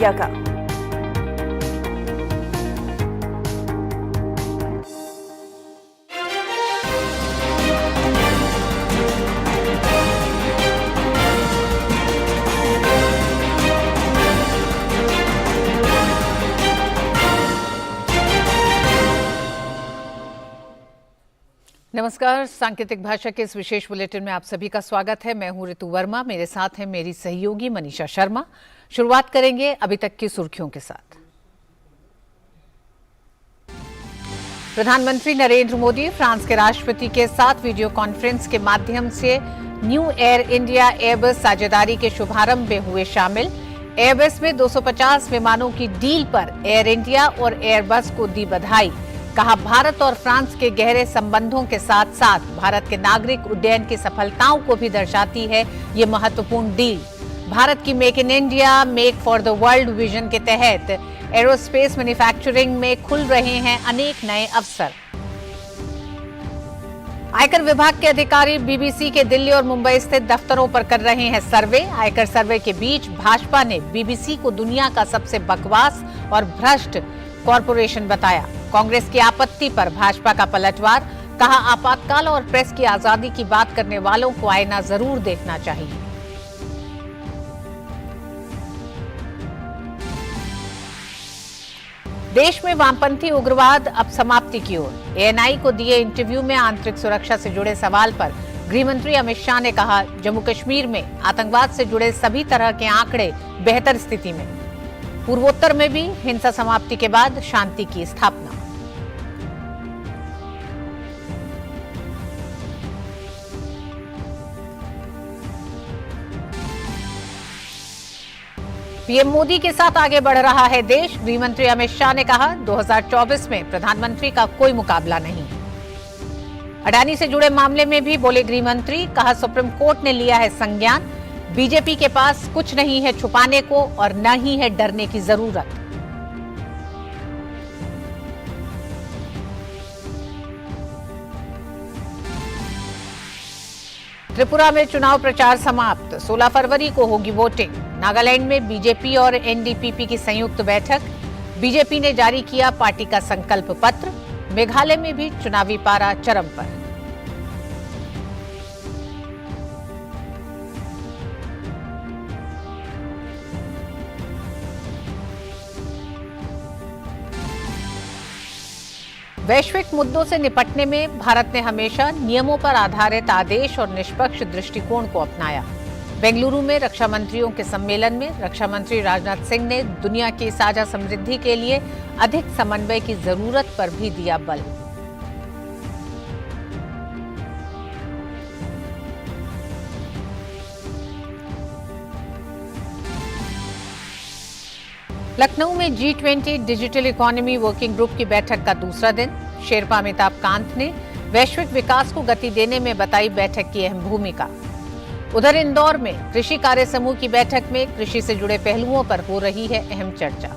का। नमस्कार, सांकेतिक भाषा के इस विशेष बुलेटिन में आप सभी का स्वागत है। मैं हूं ऋतु वर्मा, मेरे साथ है मेरी सहयोगी मनीषा शर्मा। शुरुआत करेंगे अभी तक की सुर्खियों के साथ। प्रधानमंत्री नरेंद्र मोदी फ्रांस के राष्ट्रपति के साथ वीडियो कॉन्फ्रेंस के माध्यम से न्यू एयर इंडिया एयरबस साझेदारी के शुभारंभ में हुए शामिल। एयरबस में 250 विमानों की डील पर एयर इंडिया और एयरबस को दी बधाई। कहा, भारत और फ्रांस के गहरे संबंधों के साथ साथ भारत के नागरिक उड्डयन की सफलताओं को भी दर्शाती है ये महत्वपूर्ण डील। भारत की make in India make for the world vision के तहत एरोस्पेस मैन्युफैक्चरिंग में खुल रहे हैं अनेक नए अवसर। आयकर विभाग के अधिकारी बीबीसी के दिल्ली और मुंबई स्थित दफ्तरों पर कर रहे हैं सर्वे। आयकर सर्वे के बीच भाजपा ने बीबीसी को दुनिया का सबसे बकवास और भ्रष्ट कॉरपोरेशन बताया। कांग्रेस की आपत्ति पर भाजपा का पलटवार। कहा, आपातकाल और प्रेस की आजादी की बात करने वालों को आईना जरूर देखना चाहिए। देश में वामपंथी उग्रवाद अब समाप्ति की ओर। एएनआई को दिए इंटरव्यू में आंतरिक सुरक्षा से जुड़े सवाल पर गृहमंत्री अमित शाह ने कहा, जम्मू कश्मीर में आतंकवाद से जुड़े सभी तरह के आंकड़े बेहतर स्थिति में। पूर्वोत्तर में भी हिंसा समाप्ति के बाद शांति की स्थापना। पीएम मोदी के साथ आगे बढ़ रहा है देश। गृहमंत्री अमित शाह ने कहा, 2024 में प्रधानमंत्री का कोई मुकाबला नहीं। अडानी से जुड़े मामले में भी बोले गृहमंत्री। कहा, सुप्रीम कोर्ट ने लिया है संज्ञान। बीजेपी के पास कुछ नहीं है छुपाने को और न ही है डरने की जरूरत। त्रिपुरा में चुनाव प्रचार समाप्त। 16 फरवरी को होगी वोटिंग। नागालैंड में बीजेपी और एनडीपीपी की संयुक्त बैठक। बीजेपी ने जारी किया पार्टी का संकल्प पत्र। मेघालय में भी चुनावी पारा चरम पर। वैश्विक मुद्दों से निपटने में भारत ने हमेशा नियमों पर आधारित आदेश और निष्पक्ष दृष्टिकोण को अपनाया। बेंगलुरु में रक्षा मंत्रियों के सम्मेलन में रक्षा मंत्री राजनाथ सिंह ने दुनिया की साझा समृद्धि के लिए अधिक समन्वय की जरूरत पर भी दिया बल। लखनऊ में G20 digital economy working group की बैठक का दूसरा दिन। शेरपा अमिताभ कांत ने वैश्विक विकास को गति देने में बताई बैठक की अहम भूमिका। उधर इंदौर में कृषि कार्य समूह की बैठक में कृषि से जुड़े पहलुओं पर हो रही है अहम चर्चा।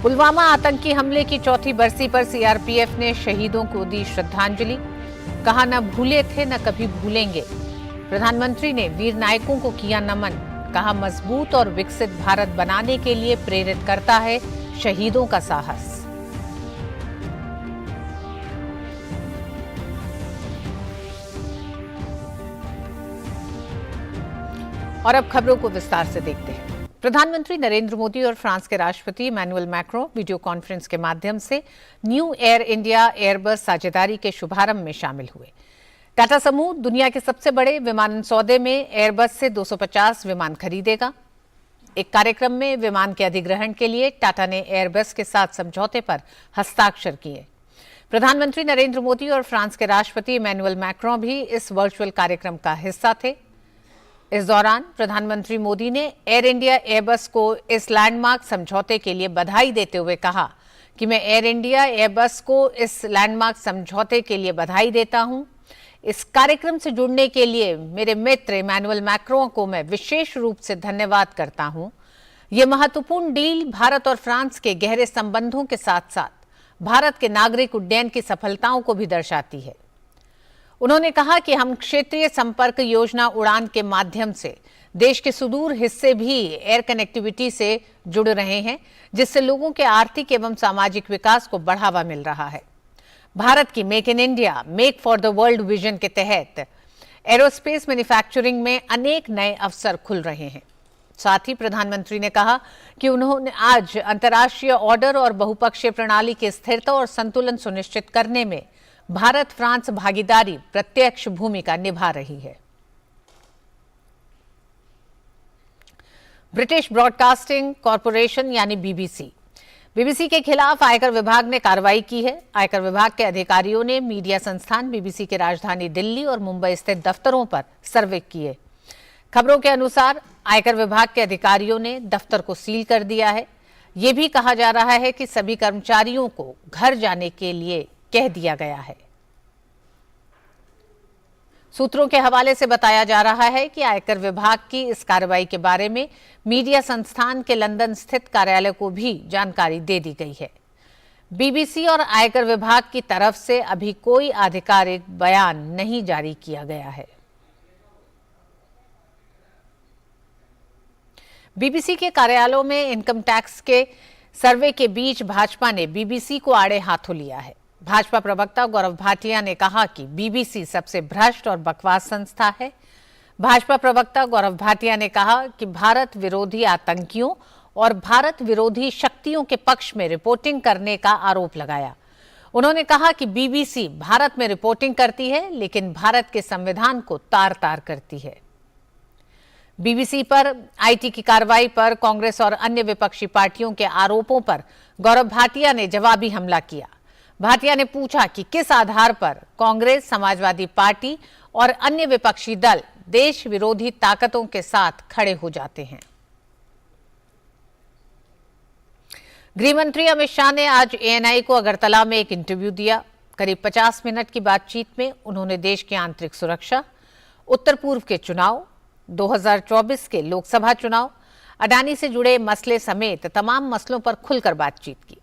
पुलवामा आतंकी हमले की चौथी बरसी पर सीआरपीएफ ने शहीदों को दी श्रद्धांजलि। कहा, न भूले थे न कभी भूलेंगे। प्रधानमंत्री ने वीर नायकों को किया नमन। कहा, मजबूत और विकसित भारत बनाने के लिए प्रेरित करता है शहीदों का साहस। और अब खबरों को विस्तार से देखते हैं। प्रधानमंत्री नरेंद्र मोदी और फ्रांस के राष्ट्रपति इमैनुअल मैक्रों वीडियो कॉन्फ्रेंस के माध्यम से न्यू एयर इंडिया एयरबस साझेदारी के शुभारंभ में शामिल हुए। टाटा समूह दुनिया के सबसे बड़े विमानन सौदे में एयरबस से 250 विमान खरीदेगा। एक कार्यक्रम में विमान के अधिग्रहण के लिए टाटा ने एयरबस के साथ समझौते पर हस्ताक्षर किए। प्रधानमंत्री नरेंद्र मोदी और फ्रांस के राष्ट्रपति इमैनुअल मैक्रों भी इस वर्चुअल कार्यक्रम का हिस्सा थे। इस दौरान प्रधानमंत्री मोदी ने एयर इंडिया एयरबस को इस लैंडमार्क समझौते के लिए बधाई देते हुए कहा कि मैं एयर इंडिया एयरबस को इस लैंडमार्क समझौते के लिए बधाई देता हूं। इस कार्यक्रम से जुड़ने के लिए मेरे मित्र इमैनुअल मैक्रों को मैं विशेष रूप से धन्यवाद करता हूं। ये महत्वपूर्ण डील भारत और फ्रांस के गहरे संबंधों के साथ साथ भारत के नागरिक उड्डयन की सफलताओं को भी दर्शाती है। उन्होंने कहा कि हम क्षेत्रीय संपर्क योजना उड़ान के माध्यम से देश के सुदूर हिस्से भी एयर कनेक्टिविटी से जुड़ रहे हैं, जिससे लोगों के आर्थिक एवं सामाजिक विकास को बढ़ावा मिल रहा है। भारत की make in India, make for the world vision के तहत एरोस्पेस मैन्युफैक्चरिंग में अनेक नए अवसर खुल रहे हैं। साथ ही प्रधानमंत्री ने कहा कि उन्होंने आज अंतर्राष्ट्रीय ऑर्डर और बहुपक्षीय प्रणाली की स्थिरता और संतुलन सुनिश्चित करने में भारत फ्रांस भागीदारी प्रत्यक्ष भूमिका निभा रही है। ब्रिटिश ब्रॉडकास्टिंग कॉरपोरेशन यानी बीबीसी के खिलाफ आयकर विभाग ने कार्रवाई की है। आयकर विभाग के अधिकारियों ने मीडिया संस्थान बीबीसी के राजधानी दिल्ली और मुंबई स्थित दफ्तरों पर सर्वे किए। खबरों के अनुसार आयकर विभाग के अधिकारियों ने दफ्तर को सील कर दिया है। यह भी कहा जा रहा है कि सभी कर्मचारियों को घर जाने के लिए कह दिया गया है। सूत्रों के हवाले से बताया जा रहा है कि आयकर विभाग की इस कार्रवाई के बारे में मीडिया संस्थान के लंदन स्थित कार्यालय को भी जानकारी दे दी गई है। बीबीसी और आयकर विभाग की तरफ से अभी कोई आधिकारिक बयान नहीं जारी किया गया है। बीबीसी के कार्यालयों में इनकम टैक्स के सर्वे के बीच भाजपा ने बीबीसी को आड़े हाथों लिया है। भाजपा प्रवक्ता गौरव भाटिया ने कहा कि बीबीसी सबसे भ्रष्ट और बकवास संस्था है। भाजपा प्रवक्ता गौरव भाटिया ने कहा कि भारत विरोधी आतंकियों और भारत विरोधी शक्तियों के पक्ष में रिपोर्टिंग करने का आरोप लगाया। उन्होंने कहा कि बीबीसी भारत में रिपोर्टिंग करती है, लेकिन भारत के संविधान को तार-तार करती है। बीबीसी पर आईटी की कार्रवाई पर कांग्रेस और अन्य विपक्षी पार्टियों के आरोपों पर गौरव भाटिया ने जवाबी हमला किया। भाटिया ने पूछा कि किस आधार पर कांग्रेस, समाजवादी पार्टी और अन्य विपक्षी दल देश विरोधी ताकतों के साथ खड़े हो जाते हैं। गृह मंत्री अमित शाह ने आज एएनआई को अगरतला में एक इंटरव्यू दिया। करीब 50 मिनट की बातचीत में उन्होंने देश की आंतरिक सुरक्षा, उत्तर पूर्व के चुनाव, 2024 के लोकसभा चुनाव, अडानी से जुड़े मसले समेत तमाम मसलों पर खुलकर बातचीत की।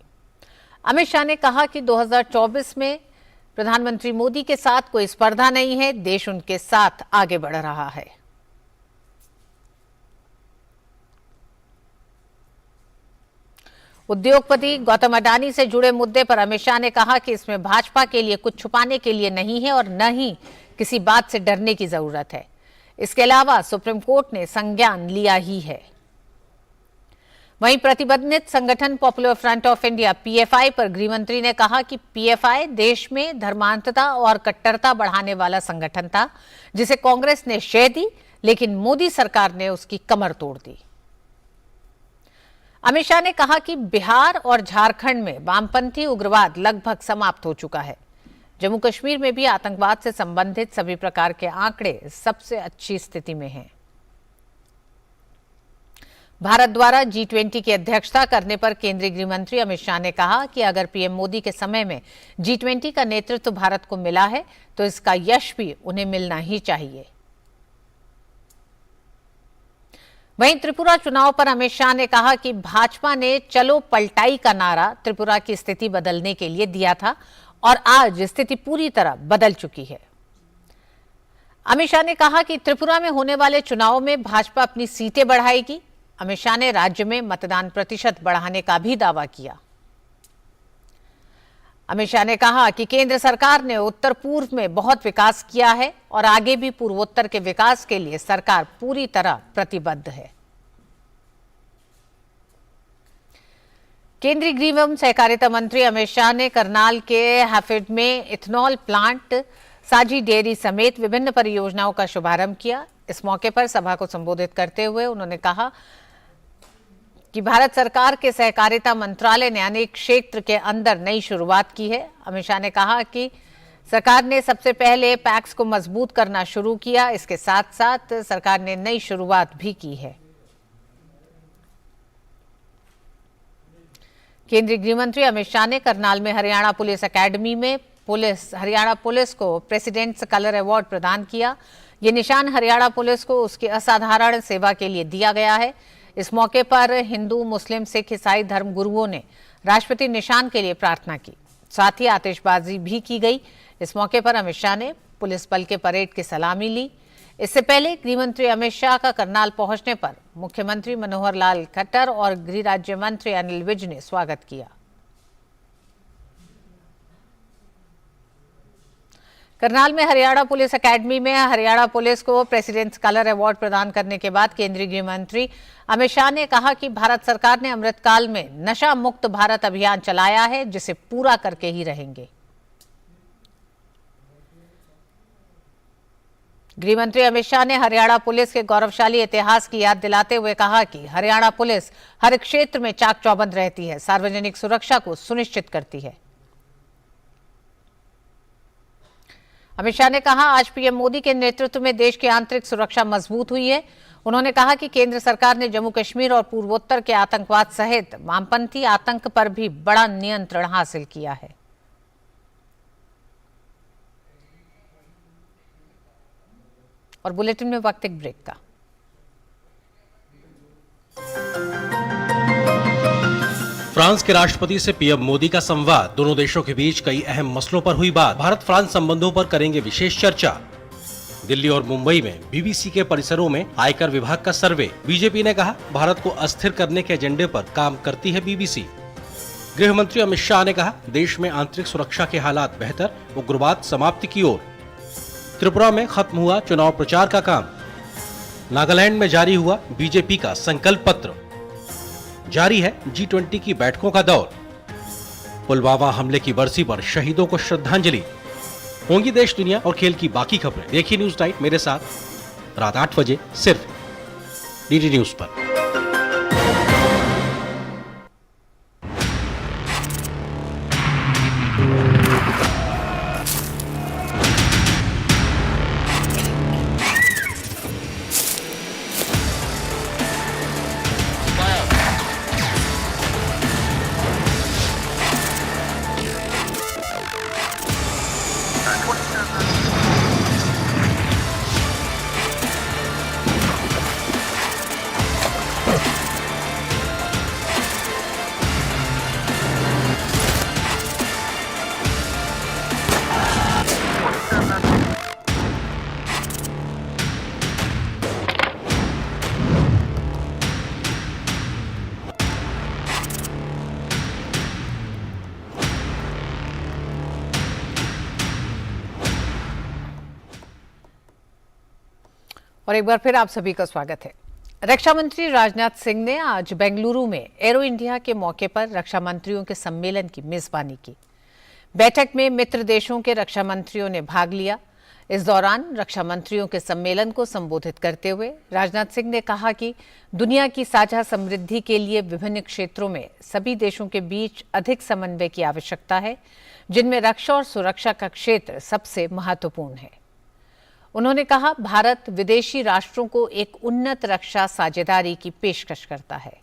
अमित शाह ने कहा कि 2024 में प्रधानमंत्री मोदी के साथ कोई स्पर्धा नहीं है, देश उनके साथ आगे बढ़ रहा है। उद्योगपति गौतम अडानी से जुड़े मुद्दे पर अमित शाह ने कहा कि इसमें भाजपा के लिए कुछ छुपाने के लिए नहीं है और न ही किसी बात से डरने की जरूरत है। इसके अलावा सुप्रीम कोर्ट ने संज्ञान लिया ही है। वहीं प्रतिबंधित संगठन popular front of India PFI पर गृहमंत्री ने कहा कि पीएफआई देश में धर्मांतता और कट्टरता बढ़ाने वाला संगठन था, जिसे कांग्रेस ने शह दी, लेकिन मोदी सरकार ने उसकी कमर तोड़ दी। अमित शाह ने कहा कि बिहार और झारखंड में वामपंथी उग्रवाद लगभग समाप्त हो चुका है। जम्मू कश्मीर में भी आतंकवाद से संबंधित सभी प्रकार के आंकड़े सबसे अच्छी स्थिति में हैं। भारत द्वारा G20 की अध्यक्षता करने पर केंद्रीय गृह मंत्री अमित शाह ने कहा कि अगर पीएम मोदी के समय में G20 का नेतृत्व भारत को मिला है, तो इसका यश भी उन्हें मिलना ही चाहिए। वहीं त्रिपुरा चुनाव पर अमित शाह ने कहा कि भाजपा ने चलो पलटाई का नारा त्रिपुरा की स्थिति बदलने के लिए दिया था और आज स्थिति पूरी तरह बदल चुकी है। अमित शाह ने कहा कि त्रिपुरा में होने वाले चुनाव में भाजपा अपनी सीटें बढ़ाएगी। अमित शाह ने राज्य में मतदान प्रतिशत बढ़ाने का भी दावा किया। अमित शाह ने कहा कि केंद्र सरकार ने उत्तर पूर्व में बहुत विकास किया है और आगे भी पूर्वोत्तर के विकास के लिए सरकार पूरी तरह प्रतिबद्ध है। केंद्रीय गृह एवं सहकारिता मंत्री अमित शाह ने करनाल के हैफेड में इथेनॉल प्लांट, साजी डेयरी समेत विभिन्न परियोजनाओं का शुभारंभ किया। इस मौके पर सभा को संबोधित करते हुए उन्होंने कहा कि भारत सरकार के सहकारिता मंत्रालय ने अनेक क्षेत्र के अंदर नई शुरुआत की है। अमित शाह ने कहा कि सरकार ने सबसे पहले पैक्स को मजबूत करना शुरू किया, इसके साथ साथ सरकार ने नई शुरुआत भी की है। केंद्रीय गृह मंत्री अमित शाह ने करनाल में हरियाणा पुलिस अकेडमी में हरियाणा पुलिस को प्रेसिडेंट्स कलर अवार्ड प्रदान किया। ये निशान हरियाणा पुलिस को उसकी असाधारण सेवा के लिए दिया गया है। इस मौके पर हिंदू, मुस्लिम, सिख, ईसाई धर्म गुरुओं ने राष्ट्रपति निशान के लिए प्रार्थना की। साथ ही आतिशबाजी भी की गई। इस मौके पर अमित शाह ने पुलिस बल के परेड की सलामी ली। इससे पहले गृह मंत्री अमित शाह का करनाल पहुंचने पर मुख्यमंत्री मनोहर लाल खट्टर और गृह राज्य मंत्री अनिल विज ने स्वागत किया। करनाल में हरियाणा पुलिस एकेडमी में हरियाणा पुलिस को प्रेसिडेंट्स कलर अवार्ड प्रदान करने के बाद केंद्रीय गृह मंत्री अमित शाह ने कहा कि भारत सरकार ने अमृतकाल में नशा मुक्त भारत अभियान चलाया है, जिसे पूरा करके ही रहेंगे। गृह मंत्री अमित शाह ने हरियाणा पुलिस के गौरवशाली इतिहास की याद दिलाते हुए कहा कि हरियाणा पुलिस हर क्षेत्र में चाक चौबंद रहती है, सार्वजनिक सुरक्षा को सुनिश्चित करती है। अमित शाह ने कहा, आज पीएम मोदी के नेतृत्व में देश की आंतरिक सुरक्षा मजबूत हुई है। उन्होंने कहा कि केंद्र सरकार ने जम्मू कश्मीर और पूर्वोत्तर के आतंकवाद सहित वामपंथी आतंक पर भी बड़ा नियंत्रण हासिल किया है। और बुलेटिन में वक्त एक ब्रेक का। फ्रांस के राष्ट्रपति से पीएम मोदी का संवाद, दोनों देशों के बीच कई अहम मसलों पर हुई बात। भारत फ्रांस संबंधों पर करेंगे विशेष चर्चा। दिल्ली और मुंबई में बीबीसी के परिसरों में आयकर विभाग का सर्वे। बीजेपी ने कहा, भारत को अस्थिर करने के एजेंडे पर काम करती है बीबीसी। गृह मंत्री अमित शाह ने कहा, देश में आंतरिक सुरक्षा के हालात बेहतर, उग्रवाद समाप्ति की ओर। त्रिपुरा में खत्म हुआ चुनाव प्रचार का काम। नागालैंड में जारी हुआ बीजेपी का संकल्प पत्र। जारी है G20 की बैठकों का दौर। पुलवामा हमले की बरसी पर शहीदों को श्रद्धांजलि। होंगी देश दुनिया और खेल की बाकी खबरें। देखिए न्यूज नाइट मेरे साथ रात 8 बजे सिर्फ डीडी न्यूज पर। और एक बार फिर आप सभी का स्वागत है। रक्षा मंत्री राजनाथ सिंह ने आज बेंगलुरु में एरो इंडिया के मौके पर रक्षा मंत्रियों के सम्मेलन की मेजबानी की। बैठक में मित्र देशों के रक्षा मंत्रियों ने भाग लिया। इस दौरान रक्षा मंत्रियों के सम्मेलन को संबोधित करते हुए राजनाथ सिंह ने कहा कि दुनिया की साझा समृद्धि के लिए विभिन्न क्षेत्रों में सभी देशों के बीच अधिक समन्वय की आवश्यकता है, जिनमें रक्षा और सुरक्षा का क्षेत्र सबसे महत्वपूर्ण है। उन्होंने कहा, भारत विदेशी राष्ट्रों को एक उन्नत रक्षा साझेदारी की पेशकश करता है।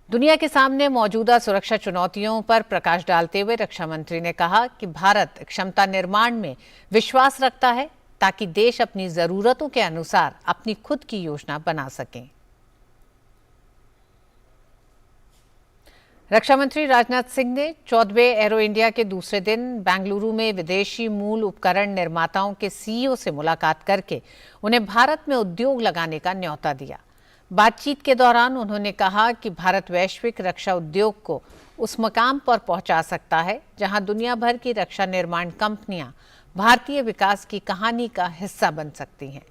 दुनिया के सामने मौजूदा सुरक्षा चुनौतियों पर प्रकाश डालते हुए रक्षा मंत्री ने कहा कि भारत क्षमता निर्माण में विश्वास रखता है ताकि देश अपनी जरूरतों के अनुसार अपनी खुद की योजना बना सकें। रक्षा मंत्री राजनाथ सिंह ने 14वें एरो इंडिया के दूसरे दिन बेंगलुरु में विदेशी मूल उपकरण निर्माताओं के सीईओ से मुलाकात करके उन्हें भारत में उद्योग लगाने का न्योता दिया। बातचीत के दौरान उन्होंने कहा कि भारत वैश्विक रक्षा उद्योग को उस मकाम पर पहुंचा सकता है जहां दुनिया भर की रक्षा निर्माण कंपनियां भारतीय विकास की कहानी का हिस्सा बन सकती हैं।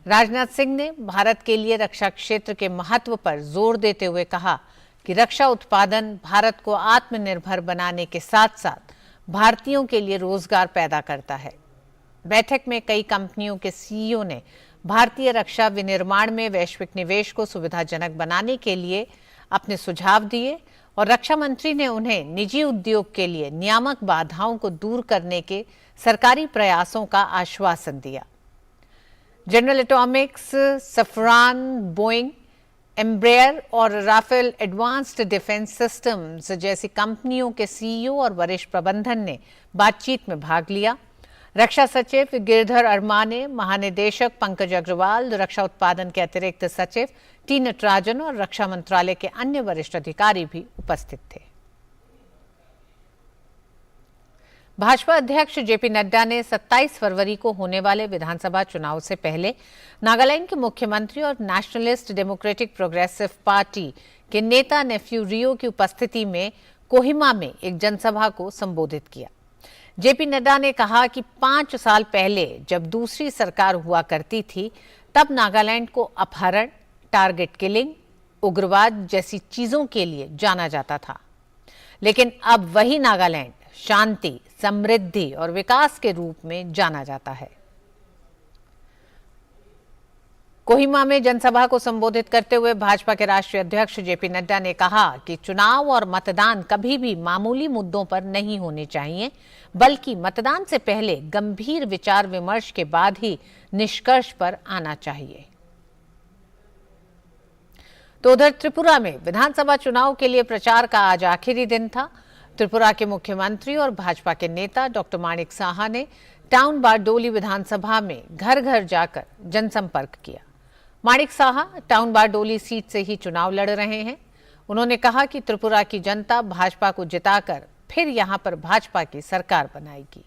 राजनाथ सिंह ने भारत के लिए रक्षा क्षेत्र के महत्व पर जोर देते हुए कहा कि रक्षा उत्पादन भारत को आत्मनिर्भर बनाने के साथ साथ भारतीयों के लिए रोजगार पैदा करता है। बैठक में कई कंपनियों के सीईओ ने भारतीय रक्षा विनिर्माण में वैश्विक निवेश को सुविधाजनक बनाने के लिए अपने सुझाव दिए और रक्षा मंत्री ने उन्हें निजी उद्योग के लिए नियामक बाधाओं को दूर करने के सरकारी प्रयासों का आश्वासन दिया। जनरल एटॉमिक्स, सफरान, बोइंग, एम्ब्रेयर और राफेल एडवांस्ड डिफेंस सिस्टम्स जैसी कंपनियों के सीईओ और वरिष्ठ प्रबंधन ने बातचीत में भाग लिया। रक्षा सचिव गिरधर अरमाने, महानिदेशक पंकज अग्रवाल, रक्षा उत्पादन के अतिरिक्त सचिव टी नटराजन और रक्षा मंत्रालय के अन्य वरिष्ठ अधिकारी भी उपस्थित थे। भाजपा अध्यक्ष जेपी नड्डा ने 27 फरवरी को होने वाले विधानसभा चुनाव से पहले नागालैंड के मुख्यमंत्री और नेशनलिस्ट डेमोक्रेटिक प्रोग्रेसिव पार्टी के नेता नेफ्यू रियो की उपस्थिति में कोहिमा में एक जनसभा को संबोधित किया। जेपी नड्डा ने कहा कि 5 साल पहले जब दूसरी सरकार हुआ करती थी, तब नागालैंड को अपहरण, टारगेट किलिंग, उग्रवाद जैसी चीजों के लिए जाना जाता था, लेकिन अब वही नागालैंड शांति, समृद्धि और विकास के रूप में जाना जाता है। कोहिमा में जनसभा को संबोधित करते हुए भाजपा के राष्ट्रीय अध्यक्ष जेपी नड्डा ने कहा कि चुनाव और मतदान कभी भी मामूली मुद्दों पर नहीं होने चाहिए, बल्कि मतदान से पहले गंभीर विचार विमर्श के बाद ही निष्कर्ष पर आना चाहिए। तो उधर त्रिपुरा में विधानसभा चुनाव के लिए प्रचार का आज आखिरी दिन था। त्रिपुरा के मुख्यमंत्री और भाजपा के नेता डॉक्टर माणिक साहा ने टाउन बारडोली विधानसभा में घर घर जाकर जनसंपर्क किया। माणिक साहा टाउन बारडोली सीट से ही चुनाव लड़ रहे हैं। उन्होंने कहा कि त्रिपुरा की जनता भाजपा को जिताकर फिर यहां पर भाजपा की सरकार बनाएगी।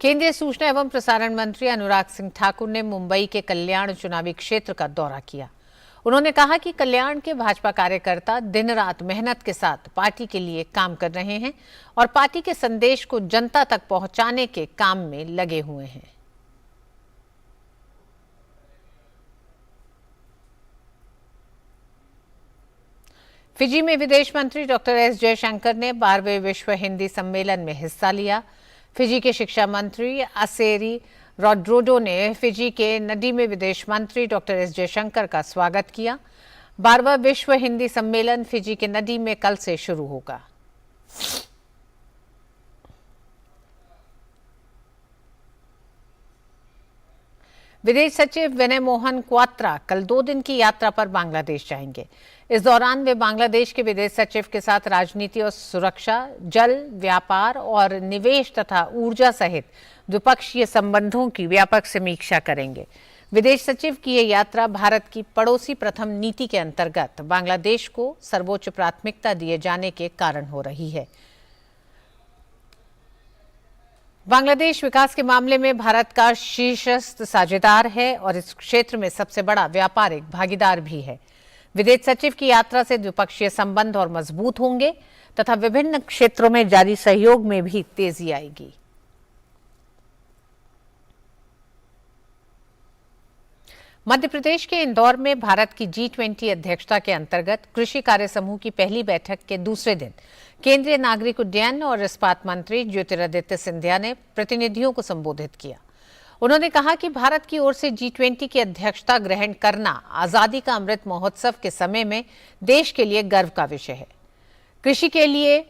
केंद्रीय सूचना एवं प्रसारण मंत्री अनुराग सिंह ठाकुर ने मुंबई के कल्याण चुनावी क्षेत्र का दौरा किया। उन्होंने कहा कि कल्याण के भाजपा कार्यकर्ता दिन रात मेहनत के साथ पार्टी के लिए काम कर रहे हैं और पार्टी के संदेश को जनता तक पहुंचाने के काम में लगे हुए हैं। फिजी में विदेश मंत्री डॉक्टर एस जयशंकर ने 12वें विश्व हिंदी सम्मेलन में हिस्सा लिया। फिजी के शिक्षा मंत्री असेरी रॉड्रोडो ने फिजी के नडी में विदेश मंत्री डॉक्टर एस जयशंकर का स्वागत किया। 12वां विश्व हिंदी सम्मेलन फिजी के नडी में कल से शुरू होगा। विदेश सचिव विनय मोहन क्वात्रा कल 2 दिन की यात्रा पर बांग्लादेश जाएंगे। इस दौरान वे बांग्लादेश के विदेश सचिव के साथ राजनीति और सुरक्षा, जल, व्यापार और निवेश तथा ऊर्जा सहित द्विपक्षीय संबंधों की व्यापक समीक्षा करेंगे। विदेश सचिव की यह यात्रा भारत की पड़ोसी प्रथम नीति के अंतर्गत बांग्लादेश को सर्वोच्च प्राथमिकता दिए जाने के कारण हो रही है। बांग्लादेश विकास के मामले में भारत का शीर्षस्थ साझेदार है और इस क्षेत्र में सबसे बड़ा व्यापारिक भागीदार भी है। विदेश सचिव की यात्रा से द्विपक्षीय संबंध और मजबूत होंगे तथा विभिन्न क्षेत्रों में जारी सहयोग में भी तेजी आएगी। मध्य प्रदेश के इंदौर में भारत की G20 अध्यक्षता के अंतर्गत कृषि कार्य समूह की पहली बैठक के दूसरे दिन केंद्रीय नागरिक उड्डयन और इस्पात मंत्री ज्योतिरादित्य सिंधिया ने प्रतिनिधियों को संबोधित किया। उन्होंने कहा कि भारत की ओर से G20 की अध्यक्षता ग्रहण करना आजादी का अमृत महोत्सव के समय में देश के लिए गर्व का विषय है। कृषि के लिए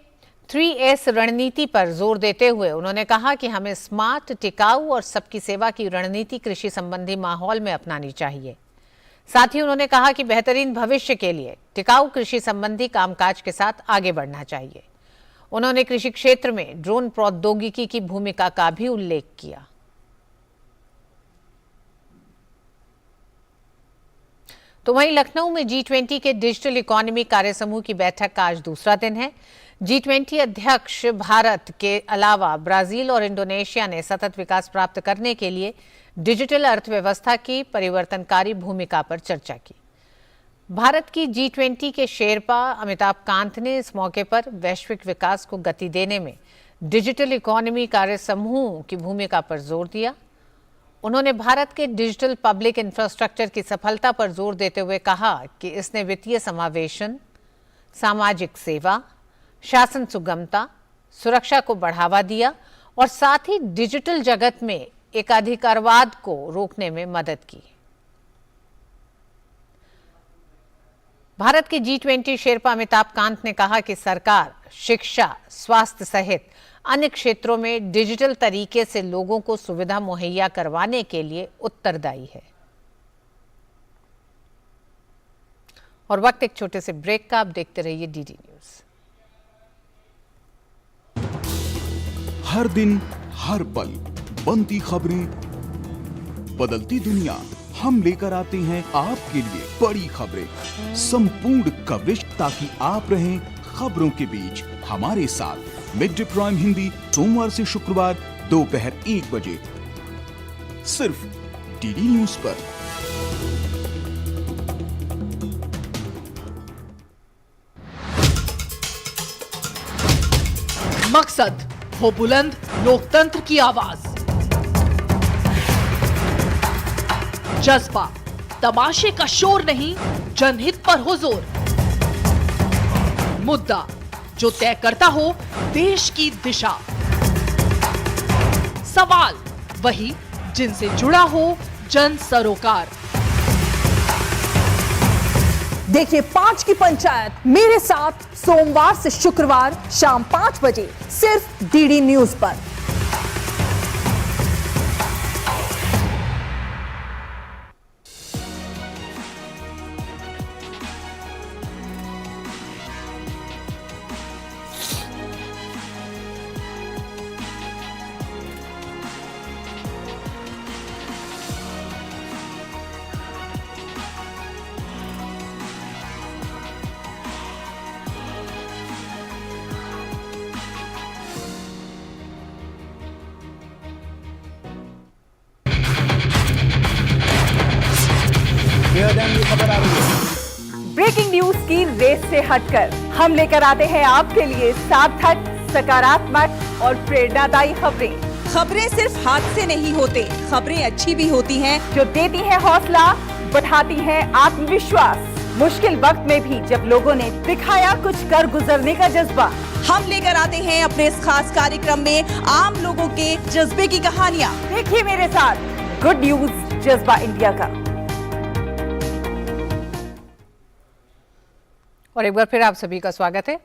3S रणनीति पर जोर देते हुए उन्होंने कहा कि हमें स्मार्ट, टिकाऊ और सबकी सेवा की रणनीति कृषि संबंधी माहौल में अपनानी चाहिए। साथ ही उन्होंने कहा कि बेहतरीन भविष्य के लिए टिकाऊ कृषि संबंधी कामकाज के साथ आगे बढ़ना चाहिए। उन्होंने कृषि क्षेत्र में ड्रोन प्रौद्योगिकी की भूमिका का भी उल्लेख किया। तो वहीं लखनऊ में G20 के डिजिटल इकोनॉमी कार्य समूह की बैठक का आज दूसरा दिन है। G20 अध्यक्ष भारत के अलावा ब्राजील और इंडोनेशिया ने सतत विकास प्राप्त करने के लिए डिजिटल अर्थव्यवस्था की परिवर्तनकारी भूमिका पर चर्चा की। भारत की G20 के शेरपा अमिताभ कांत ने इस मौके पर वैश्विक विकास को गति देने में डिजिटल इकोनॉमी कार्य समूह की भूमिका पर जोर दिया। उन्होंने भारत के डिजिटल पब्लिक इंफ्रास्ट्रक्चर की सफलता पर जोर देते हुए कहा कि इसने वित्तीय समावेशन, सामाजिक सेवा, शासन सुगमता, सुरक्षा को बढ़ावा दिया और साथ ही डिजिटल जगत में एकाधिकारवाद को रोकने में मदद की। भारत के G20 शेरपा अमिताभ कांत ने कहा कि सरकार शिक्षा, स्वास्थ्य सहित अन्य क्षेत्रों में डिजिटल तरीके से लोगों को सुविधा मुहैया करवाने के लिए उत्तरदायी है। और वक्त एक छोटे से ब्रेक का, आप देखते रहिए DD न्यूज। हर दिन हर पल बनती खबरें, बदलती दुनिया, हम लेकर आते हैं आपके लिए बड़ी खबरें, संपूर्ण कवरेज, ताकि आप रहें खबरों के बीच हमारे साथ। मिड डे प्राइम हिंदी सोमवार से शुक्रवार दोपहर 1 बजे सिर्फ डीडी न्यूज पर। मकसद हो बुलंद लोकतंत्र की आवाज, जज्बा तमाशे का शोर नहीं, जनहित पर हो जोर, मुद्दा जो तय करता हो देश की दिशा, सवाल वही जिनसे जुड़ा हो जन सरोकार। देखिए 5 की पंचायत मेरे साथ सोमवार से शुक्रवार शाम 5 बजे सिर्फ डीडी न्यूज पर। ब्रेकिंग न्यूज की रेस से हटकर हम लेकर आते हैं आपके लिए सार्थक, सकारात्मक और प्रेरणादायी खबरें। खबरें सिर्फ हाथ से नहीं होते, खबरें अच्छी भी होती हैं जो देती है हौसला, बढ़ाती है आत्मविश्वास। मुश्किल वक्त में भी जब लोगों ने दिखाया कुछ कर गुजरने का जज्बा, हम लेकर आते हैं अपने इस खास कार्यक्रम में आम लोगों के जज्बे की कहानियाँ। देखिए मेरे साथ गुड न्यूज जज्बा इंडिया का। और एक बार फिर आप सभी का स्वागत है।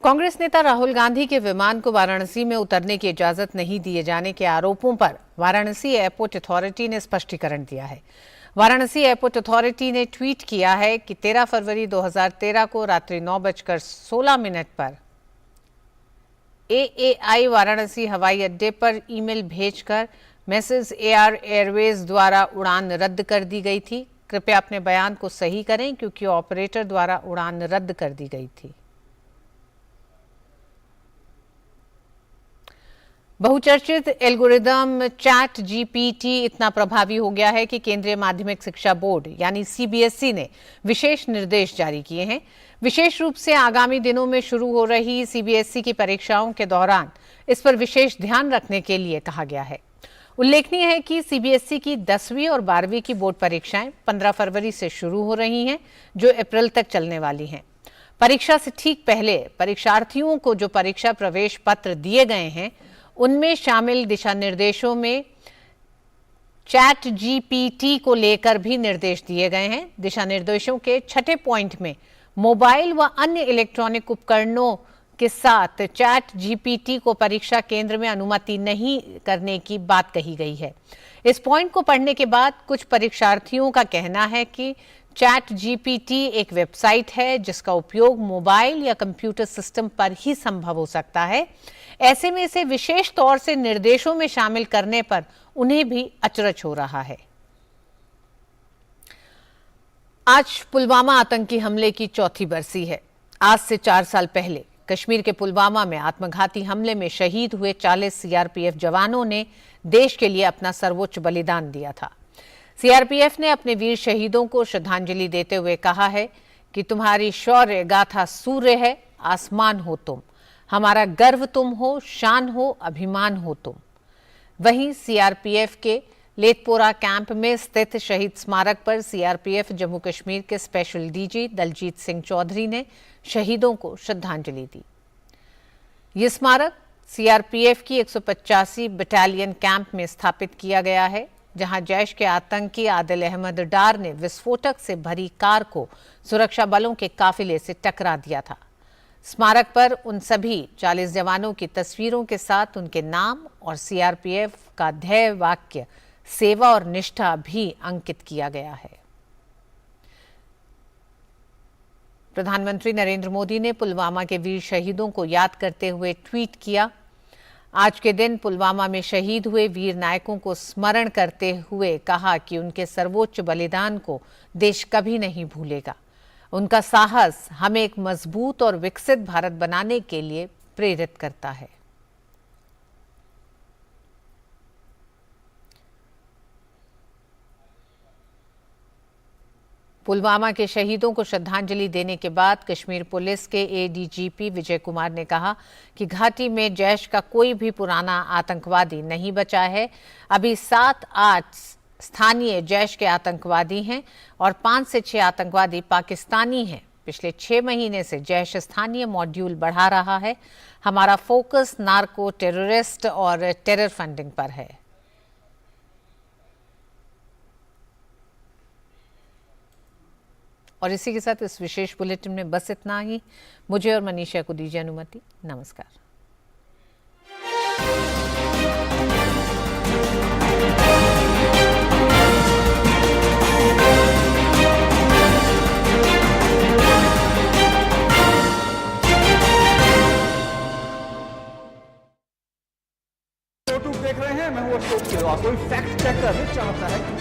कांग्रेस नेता राहुल गांधी के विमान को वाराणसी में उतरने की इजाजत नहीं दिए जाने के आरोपों पर वाराणसी एयरपोर्ट अथॉरिटी ने स्पष्टीकरण दिया है। वाराणसी एयरपोर्ट अथॉरिटी ने ट्वीट किया है कि 13 फरवरी 2013 को रात्रि 9:16 पर AAI वाराणसी हवाई अड्डे पर ईमेल भेजकर मैसेज एयर एयरवेज द्वारा उड़ान रद्द कर दी गई थी। कृपया अपने बयान को सही करें क्योंकि ऑपरेटर द्वारा उड़ान रद्द कर दी गई थी। बहुचर्चित एल्गोरिदम चैट जीपीटी इतना प्रभावी हो गया है कि केंद्रीय माध्यमिक शिक्षा बोर्ड यानी सीबीएसई ने विशेष निर्देश जारी किए हैं। विशेष रूप से आगामी दिनों में शुरू हो रही सीबीएसई की परीक्षाओं के दौरान इस पर विशेष ध्यान रखने के लिए कहा गया है। उल्लेखनीय है कि सीबीएसई की 10वीं और 12वीं की बोर्ड परीक्षाएं 15 फरवरी से शुरू हो रही हैं, जो अप्रैल तक चलने वाली हैं। परीक्षा से ठीक पहले परीक्षार्थियों को जो परीक्षा प्रवेश पत्र दिए गए हैं, उनमें शामिल दिशा निर्देशों में चैट जीपीटी को लेकर भी निर्देश दिए गए हैं। दिशा निर्देशों के 6ठे पॉइंट में मोबाइल व अन्य इलेक्ट्रॉनिक उपकरणों के साथ चैट जीपीटी को परीक्षा केंद्र में अनुमति नहीं करने की बात कही गई है। इस पॉइंट को पढ़ने के बाद कुछ परीक्षार्थियों का कहना है कि चैट जीपीटी एक वेबसाइट है जिसका उपयोग मोबाइल या कंप्यूटर सिस्टम पर ही संभव हो सकता है। ऐसे में इसे विशेष तौर से निर्देशों में शामिल करने पर उन्हें भी अचरज हो रहा है। आज पुलवामा आतंकी हमले की चौथी बरसी है। आज से 4 साल पहले कश्मीर के पुलवामा में आत्मघाती हमले में शहीद हुए 40 सीआरपीएफ जवानों ने देश के लिए अपना सर्वोच्च बलिदान दिया था। सीआरपीएफ ने अपने वीर शहीदों को श्रद्धांजलि देते हुए कहा है कि तुम्हारी शौर्य गाथा सूर्य है, आसमान हो तुम, हमारा गर्व तुम हो, शान हो, अभिमान हो तुम। वहीं सीआरपीएफ के लेथपोरा कैंप में स्थित शहीद स्मारक पर सीआरपीएफ जम्मू कश्मीर के स्पेशल डीजी दलजीत सिंह चौधरी ने शहीदों को श्रद्धांजलि दी। ये स्मारक सीआरपीएफ की 185 बटालियन कैंप में स्थापित किया गया है, जहां जैश के आतंकी आदिल अहमद डार ने विस्फोटक से भरी कार को सुरक्षा बलों के काफिले से टकरा दिया था। स्मारक पर उन सभी 40 जवानों की तस्वीरों के साथ उनके नाम और सीआरपीएफ का ध्येय वाक्य सेवा और निष्ठा भी अंकित किया गया है। प्रधानमंत्री नरेंद्र मोदी ने पुलवामा के वीर शहीदों को याद करते हुए ट्वीट किया, आज के दिन पुलवामा में शहीद हुए वीर नायकों को स्मरण करते हुए कहा कि उनके सर्वोच्च बलिदान को देश कभी नहीं भूलेगा। उनका साहस हमें एक मजबूत और विकसित भारत बनाने के लिए प्रेरित करता है। पुलवामा के शहीदों को श्रद्धांजलि देने के बाद कश्मीर पुलिस के एडीजीपी विजय कुमार ने कहा कि घाटी में जैश का कोई भी पुराना आतंकवादी नहीं बचा है। अभी 7-8 स्थानीय जैश के आतंकवादी हैं और 5 से 6 आतंकवादी पाकिस्तानी हैं। पिछले 6 महीने से जैश स्थानीय मॉड्यूल बढ़ा रहा है। हमारा फोकस नार्को टेररिस्ट और टेरर फंडिंग पर है। और इसी के साथ इस विशेष बुलेटिन में बस इतना ही। मुझे और मनीषा को दीजिए अनुमति। नमस्कार। देख रहे हैं, मैं हूं अशोक। कोई फैक्ट चेक करना चाहता है कि